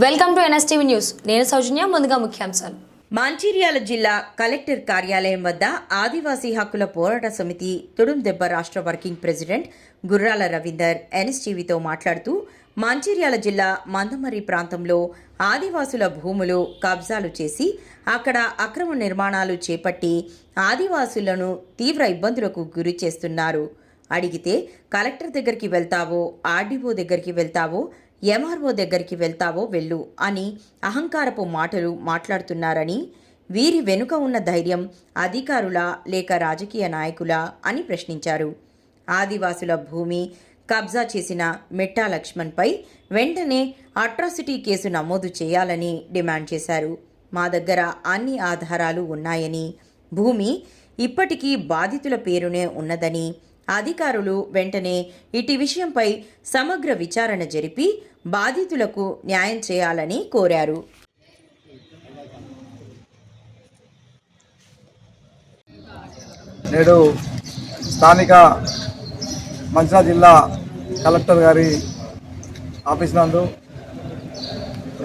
Welcome to NSTV news. నేను సౌజన్య. ముందుగా ముఖ్యాంశాలు. మంచిర్యాల జిల్లా కలెక్టర్ కార్యాలయం వద్ద ఆదివాసీ హక్కుల పోరాట సమితి తుడుందెబ్బ రాష్ట్ర వర్కింగ్ ప్రెసిడెంట్ గుర్రాల రవీందర్ ఎన్ఎస్టీవీతో మాట్లాడుతూ మంచిర్యాల జిల్లా మందమర్రి ప్రాంతంలో ఆదివాసుల భూములు కబ్జాలు చేసి అక్కడ అక్రమ నిర్మాణాలు చేపట్టి ఆదివాసులను తీవ్ర ఇబ్బందులకు గురి చేస్తున్నారు. అడిగితే కలెక్టర్ దగ్గరికి వెళ్తావో, ఆర్డీఓ దగ్గరికి వెళ్తావో, ఎంఆర్ఓ దగ్గరికి వెళ్తావో వెళ్ళు అని అహంకారపు మాటలు మాట్లాడుతున్నారని, వీరి వెనుక ఉన్న ధైర్యం అధికారులా లేక రాజకీయ నాయకులా అని ప్రశ్నించారు. ఆదివాసుల భూమి కబ్జా చేసిన మెట్టా లక్ష్మణ్పై వెంటనే అట్రాసిటీ కేసు నమోదు చేయాలని డిమాండ్ చేశారు. మా దగ్గర అన్ని ఆధారాలు ఉన్నాయని, భూమి ఇప్పటికీ బాధితుల పేరునే ఉన్నదని, అధికారులు వెంటనే ఇటు విషయంపై సమగ్ర విచారణ జరిపి బాధితులకు న్యాయం చేయాలని కోరారు. నేడు స్థానిక మంచిర్యాల జిల్లా కలెక్టర్ గారి ఆఫీస్ నందు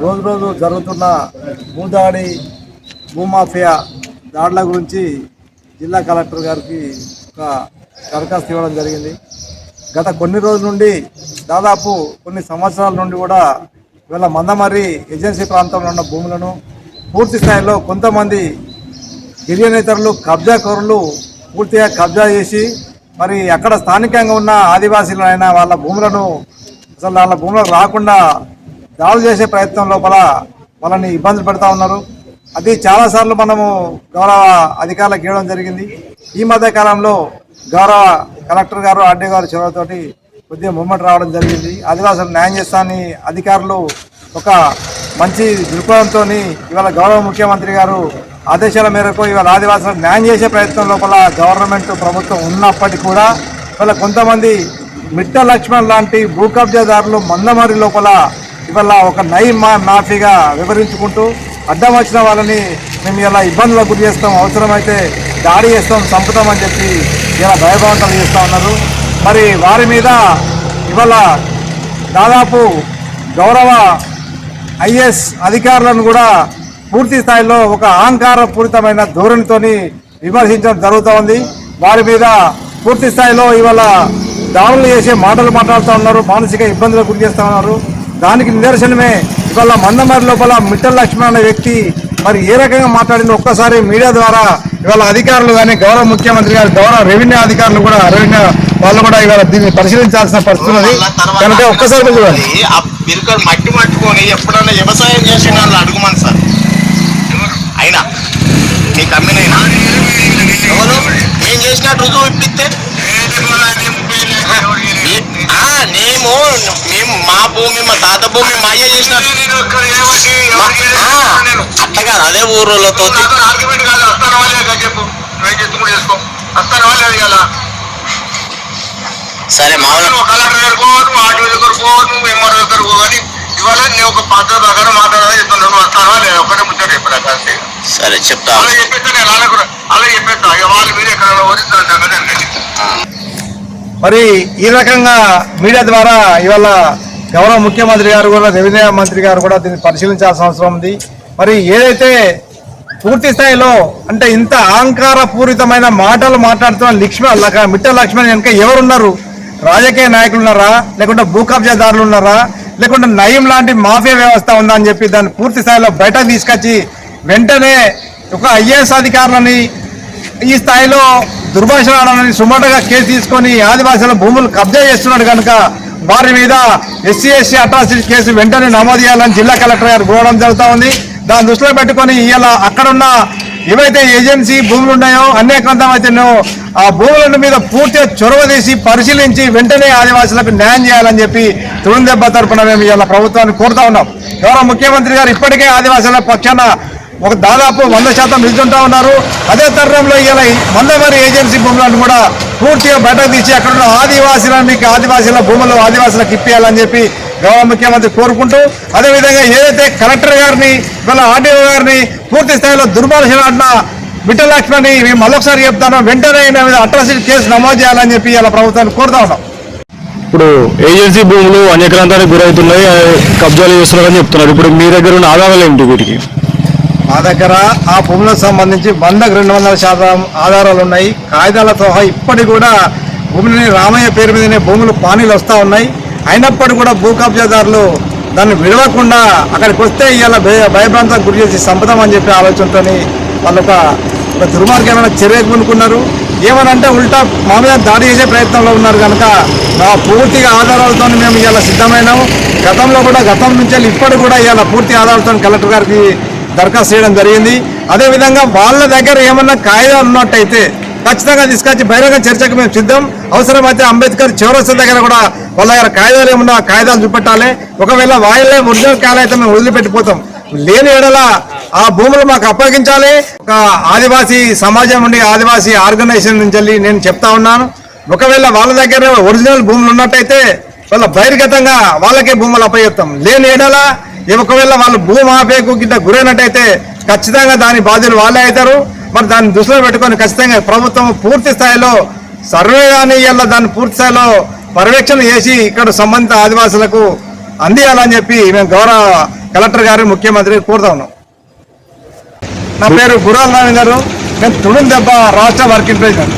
రోజు జరుగుతున్న భూదాడి, భూమాఫియా దాడుల గురించి జిల్లా కలెక్టర్ గారికి ఒక దరఖాస్తు ఇవ్వడం జరిగింది. గత కొన్ని రోజుల నుండి, దాదాపు కొన్ని సంవత్సరాల నుండి కూడా ఇవాళ మందమర్రి ఏజెన్సీ ప్రాంతంలో ఉన్న భూములను పూర్తి స్థాయిలో కొంతమంది గిరిజనేతరులు, కబ్జాకోరులు పూర్తిగా కబ్జా చేసి మరి అక్కడ స్థానికంగా ఉన్న ఆదివాసీలైన వాళ్ళ భూములను అసలు వాళ్ళ భూములకు రాకుండా దాడులు చేసే ప్రయత్నం లోపల వాళ్ళని ఇబ్బందులు పెడతా ఉన్నారు. అది చాలాసార్లు మనము గౌరవ అధికారులకు ఇవ్వడం జరిగింది. ఈ మధ్య కాలంలో గౌరవ కలెక్టర్ గారు, ఆర్డీఓ గారు చొరవతోటి కొద్దిగా మూమెంట్ రావడం జరిగింది. ఆదివాసులు న్యాయం చేస్తానని అధికారులు ఒక మంచి దృక్పథంతో ఇవాళ గౌరవ ముఖ్యమంత్రి గారు ఆదేశాల మేరకు ఇవాళ ఆదివాసులకు న్యాయం చేసే ప్రయత్నం లోపల గవర్నమెంట్ ప్రభుత్వం ఉన్నప్పటికీ కూడా ఇవాళ కొంతమంది మిట్ట లక్ష్మణ్ లాంటి భూ కబ్జాదారులు మందమర్రి లోపల ఇవాళ ఒక మాఫీగా వివరించుకుంటూ అడ్డం వచ్చిన వాళ్ళని మేము ఇలా ఇబ్బందులకు గురి చేస్తాం, అవసరమైతే దాడి చేస్తాం, చంపుతామని చెప్పి ఇలా భయభావంతాలు చేస్తూ ఉన్నారు. మరి వారి మీద ఇవాళ దాదాపు గౌరవ ఐఏఎస్ అధికారులను కూడా పూర్తి స్థాయిలో ఒక అహంకారపూరితమైన ధోరణితోని విమర్శించడం జరుగుతూ ఉంది. వారి మీద పూర్తి స్థాయిలో ఇవాళ దాడులు చేసే మాటలు మాట్లాడుతూ ఉన్నారు, మానసిక ఇబ్బందులకు గురి చేస్తూ ఉన్నారు. దానికి నిదర్శనమే ఇవాళ మందమర్రి లోపల మిట్టల్ లక్ష్మణ్ అనే వ్యక్తి మరి ఏ రకంగా మాట్లాడిందో ఒక్కసారి మీడియా ద్వారా ఇవాళ అధికారులు కానీ, గౌరవ ముఖ్యమంత్రి గారు, గౌరవ రెవెన్యూ అధికారులు కూడా, రెవెన్యూ వాళ్ళు కూడా ఇవాళ దీన్ని పరిశీలించాల్సిన పరిస్థితి ఉన్నది. కనుక ఒక్కసారి చూడండి. మట్టి పట్టుకొని ఎప్పుడన్నా వ్యవసాయం చేసిన వాళ్ళు అడుగుమని సార్, అయినా నీకు అమ్మినైనా ఎవరు నేను చేసిన రుజువు ఇప్పిస్తే మేము మా భూమి, మా తాత భూమి మా అయ్య చేసిన అట్లా కాదు. అదే ఊరులతో సరే మామూలు కలెక్టర్ దగ్గర పోవద్దు, ఆర్డీ దగ్గర పోవద్దు, ఎంఆర్ దగ్గర పోవని ఇవాళ నేను ఒక పాత్ర ప్రకారం మాట్లాడాలి చెప్తున్నాను. వస్తావా లేదా ఒకటే ముచ్చట చెప్పాను. సరే చెప్తా, అలా చెప్పేస్తా, నేను అలా చెప్పేస్తా. ఇక వాళ్ళు మీరు ఎక్కడ వదిలిస్తాను. మరి ఈ రకంగా మీడియా ద్వారా ఇవాళ గౌరవ ముఖ్యమంత్రి గారు కూడా, రెవెన్యూ మంత్రి గారు కూడా దీన్ని పరిశీలించాల్సిన అవసరం ఉంది. మరి ఏదైతే పూర్తి స్థాయిలో అంటే ఇంత అహంకారపూరితమైన మాటలు మాట్లాడుతున్న మిట్ట లక్ష్మణ్ వెనుక ఎవరున్నారు? రాజకీయ నాయకులు ఉన్నారా, లేకుంటే భూ కబ్జాదారులు ఉన్నారా, లేకుంటే నయం లాంటి మాఫియా వ్యవస్థ ఉందా అని చెప్పి దాన్ని పూర్తి స్థాయిలో బయటకు తీసుకొచ్చి వెంటనే ఒక ఐఏఎస్ అధికారులని ఈ స్థాయిలో దుర్భాషలాడాలని సుమోటోగా కేసు తీసుకొని ఆదివాసీల భూములు కబ్జా చేస్తున్నాడు కనుక వారి మీద ఎస్సీ అట్రాసిటీ కేసు వెంటనే నమోదు చేయాలని జిల్లా కలెక్టర్ గారు కోరడం జరుగుతూ ఉంది. దాన్ని దృష్టిలో పెట్టుకొని ఇలా అక్కడున్న ఏవైతే ఏజెన్సీ భూములు ఉన్నాయో అనేకమైతేనో ఆ భూముల మీద పూర్తిగా చొరవ తీసి పరిశీలించి వెంటనే ఆదివాసులకు న్యాయం చేయాలని చెప్పి తుడుందెబ్బ తరపున మేము ఇలా ప్రభుత్వాన్ని కోరుతా ఉన్నాం. గౌరవ ముఖ్యమంత్రి గారు ఇప్పటికే ఆదివాసుల పక్షాన ఒక దాదాపు 100% నిల్చుంటా ఉన్నారు. అదే తరుణంలో ఇలా మందమర్రి ఏజెన్సీ భూములను కూడా పూర్తిగా బయటకు తీసి అక్కడ ఉన్న ఆదివాసీల భూములు ఆదివాసులకు ఇప్పియాలని చెప్పి గౌరవ ముఖ్యమంత్రి కోరుకుంటూ, అదేవిధంగా ఏదైతే కలెక్టర్ గారిని, ఇవాళ ఆర్డీఓ గారిని పూర్తి స్థాయిలో దుర్భాషలాడిన మిట్ట లక్ష్మణ్ని మేము మరొకసారి చెప్తాను, వెంటనే అట్రాసిటీ కేసు నమోదు చేయాలని చెప్పి ఇలా ప్రభుత్వాన్ని కోరుతా ఉన్నాం. ఇప్పుడు ఏజెన్సీ భూములు అన్యక్రాంతానికి గురవుతున్నాయి, కబ్జాలు చేస్తున్నారని చెప్తున్నారు. ఇప్పుడు మీ దగ్గర ఉన్న ఆధారాలు ఏమిటి వీటికి? మా దగ్గర ఆ భూములకు సంబంధించి 100-200% ఆధారాలు ఉన్నాయి. కాగితాలతో ఇప్పటికి కూడా భూమిని రామయ్య పేరు మీదనే భూములు పానీలు వస్తూ ఉన్నాయి. అయినప్పటికీ కూడా భూ కబ్జాదారులు దాన్ని విడవకుండా అక్కడికి వస్తే ఇవాళ భయభ్రాంతానికి గురి చేసి సంపదామని చెప్పి ఆలోచనతో వాళ్ళు ఒక దుర్మార్గమైన చర్యకు పూనుకున్నారు. ఏమనంటే ఉల్టా మా మీద దాడి చేసే ప్రయత్నంలో ఉన్నారు కనుక పూర్తిగా ఆధారాలతో మేము ఇవాళ సిద్ధమైనాము. గతం నుంచి ఇప్పటికి కూడా ఇవాళ పూర్తి ఆధారాలతో కలెక్టర్ గారికి దరఖాస్తు చేయడం జరిగింది. అదేవిధంగా వాళ్ళ దగ్గర ఏమన్నా కాగితాలు ఉన్నట్టయితే ఖచ్చితంగా తీసుకొచ్చి బహిరంగ చర్చకు మేము సిద్ధం. అవసరమైతే అంబేద్కర్ చౌరస్తా దగ్గర కూడా వాళ్ళ దగ్గర కాగితాలు ఏమన్నా కాగితాలు చూపెట్టాలి. ఒకవేళ వాళ్ళే ఒరిజినల్ కాయలు అయితే మేము వదిలిపెట్టిపోతాం. లేని ఎడల ఆ భూములు మాకు అప్పగించాలి. ఒక ఆదివాసీ సమాజం నుండి ఆదివాసీ ఆర్గనైజేషన్ నుంచి నేను చెప్తా ఉన్నాను, ఒకవేళ వాళ్ళ దగ్గర ఒరిజినల్ భూములు ఉన్నట్టయితే వాళ్ళ బహిర్గతంగా వాళ్ళకే భూములు అప్పగిస్తాం. లేని ఎడల ఒకవేళ వాళ్ళు భూమాఫియాకు గిట్ట గురైనట్టయితే ఖచ్చితంగా దాని బాధ్యులు వాళ్ళే అవుతారు. మరి దాన్ని దృష్టిలో పెట్టుకొని ఖచ్చితంగా ప్రభుత్వం పూర్తి స్థాయిలో సర్వే కానీ ఇలా దాన్ని పూర్తి స్థాయిలో పర్యవేక్షణ చేసి ఇక్కడ సంబంధిత ఆదివాసులకు అందియాలని చెప్పి మేము గౌరవ కలెక్టర్ గారు ముఖ్యమంత్రి కోరుతా ఉన్నాం. నా పేరు గుర్రాల రవీందర్, నేను తుడుం దెబ్బ రాష్ట్ర వర్కింగ్ ప్రెసిడెంట్.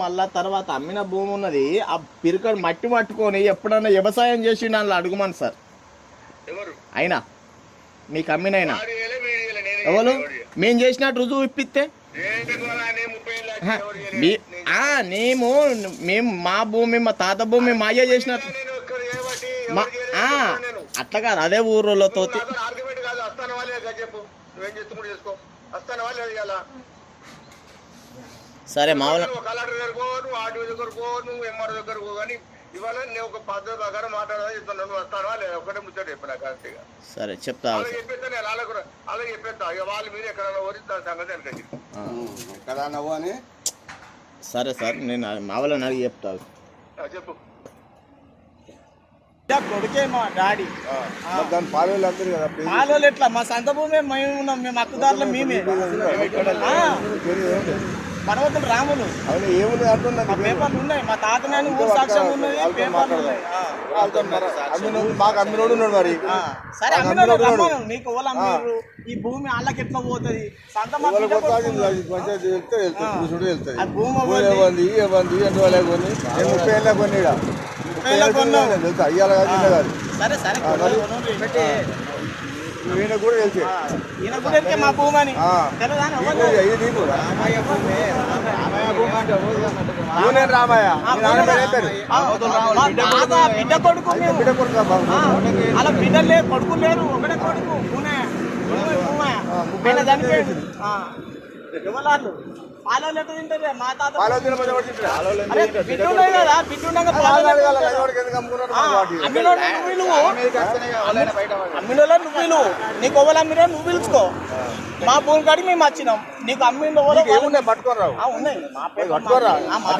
మళ్ళా తర్వాత అమ్మిన భూమి ఉన్నది, ఆ పిరికడు మట్టి పట్టుకొని ఎప్పుడన్నా వ్యవసాయం చేసి నన్ను అడుగుమని సార్. అయినా మీకు అమ్మినైనా ఎవరు మేము చేసినట్టు రుజువు ఇప్పిస్తే మేము మా భూమి మా తాత భూమి మా అయ్య చేసినట్టు అట్లా కాదు, అదే ఊర్లతో సరే మామూలు సరే చెప్తా సరే సార్, నేను మా వాళ్ళని అడిగి చెప్తా. కొడుకే మా డాడీ పాలు ఎట్లా మా సొంత భూమి మేము ఉన్నాం, మేము హక్కుదారులు మేమే. పర్వతులు రాములు మా పేపర్లు ఉన్నాయి, మా తాత నాని ఊరు సాక్ష్యం ఉన్నాయి, పేపర్లు ఉన్నాయి. సరే అమ్మినోడు రమ్మను, నీకు ఓలా అమ్మినారు, ఈ భూమి వాళ్ళకి ఎట్లా పోతుంది సంత సరే సరే ఈయన కూడా వెళ్తే మా భూమి అని బిడ్డ కొడుకు అలా బిడ్డలే కొడుకు లేరు, ఒకటే కొడుకు పూనే చనిపోయాడు. ఎవరు పాలో లెక్క తింటారే మా తాత బిడ్డ ఉన్నాయి కదా, బిడ్డ ఉండగా అమ్మినోళ్ళ నువ్వు పిలువు, నీకు ఎవరు అమ్మినా నువ్వు పిలుచుకో. మా భూమి కాడికి మేము వచ్చినాం, నీకు అమ్మిండు ఎవరో పట్టుకోరా ఉన్నాయి.